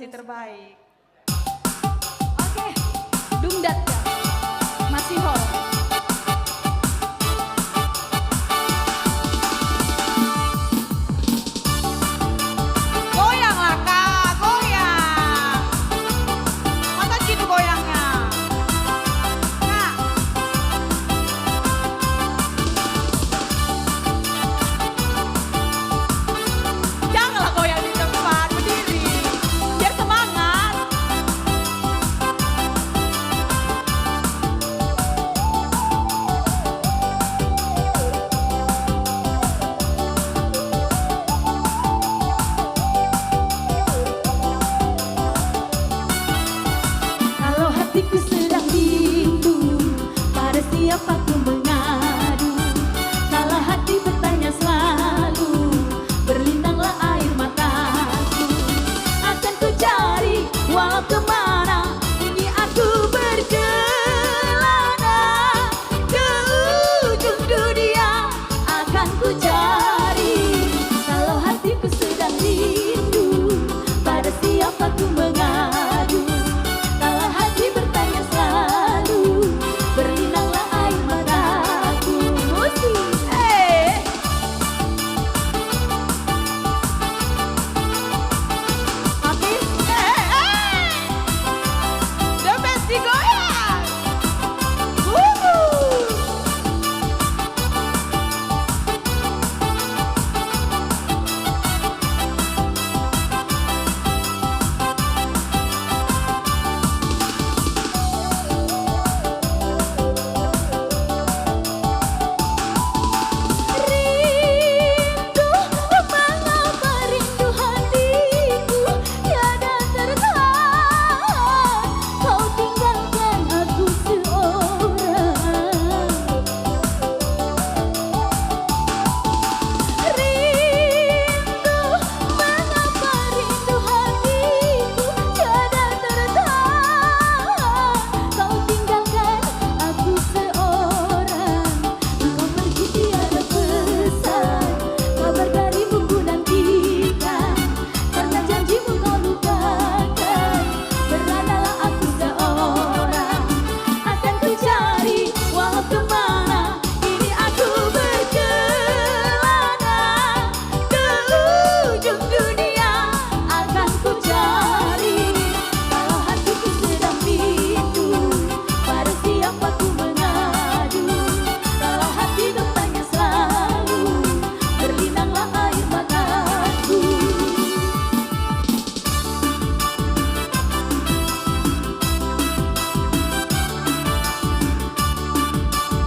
masih terbaik. Oke, Dungdat ya, masih hall. Goyanglah Kak, goyang. Masa gitu goyangnya. Kak. Janganlah goyang di tempat, berdiri. Biar semangat. Kalau hatiku sedang rindu, pada siapa ku mengadu? Kalau hati bertanya selalu, berlindanglah air mataku. Akan ku cari walau kemana, ini aku berkelana. Ke ujung dunia akan ku cari. Kalau hatiku sedang rindu, pada siapa ku mengadu? Kalau hati bertanya selalu, berlinanglah air mataku. Musik, Oke. The best digoyang. Wuhu. rindu, mengapa rindu hatiku tiada tertahan. Kau tinggalkan aku seorang. Rindu, mengapa rindu hatiku tiada tertahan. Kau tinggalkan aku seorang. Kau pergi tiada pesan, kabar darimu ku nantikan. Karena janjimu kau lupakan, beranalah aku seorang. Akan ku cari walau kemana, ini aku berkelana. Ke ujung dunia akan ku cari. Kalau hatiku sedang rindu, pada siapa ku mengadu? Kalau hati bertanya selalu, berlinanglah air mataku.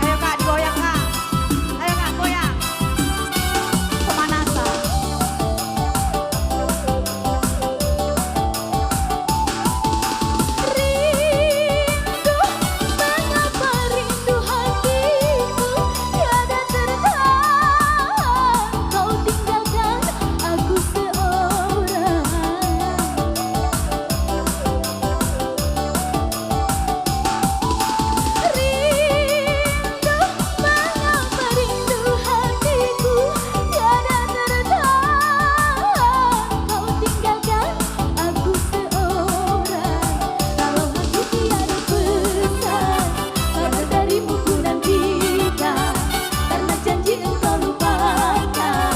Ayo Kak, digoyang Kak. Ayo Kak, goyang. Pemanasan. Rindu, mengapa rindu hatiku tiada tertahan. Kau tinggalkan aku seorang. Rindu, mengapa rindu hatiku tiada tertahan. Kau tinggalkan aku seorang. Kalau hati tiada pesan, kabar darimu ku nantikan. Karena janji engkau lupakan,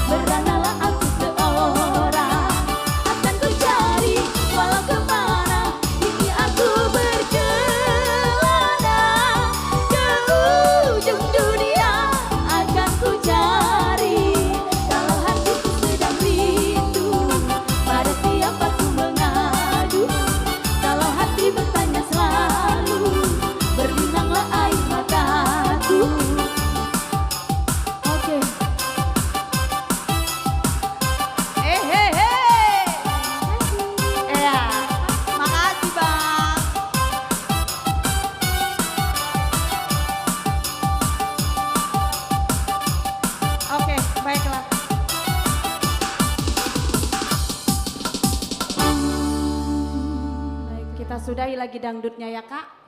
beranalah aku seorang. Akan ku cari walau kemana, ini aku berkelana. Ke ujung dunia akan ku cari. Kalau hatiku sedang rindu, pada siapa ku mengadu? Kalau hati bertanya selalu, berlinanglah air mataku. Oke. Iya. Makasih Bang. Oke, baiklah. Baik, kita sudahi lagi dangdutnya ya Kak.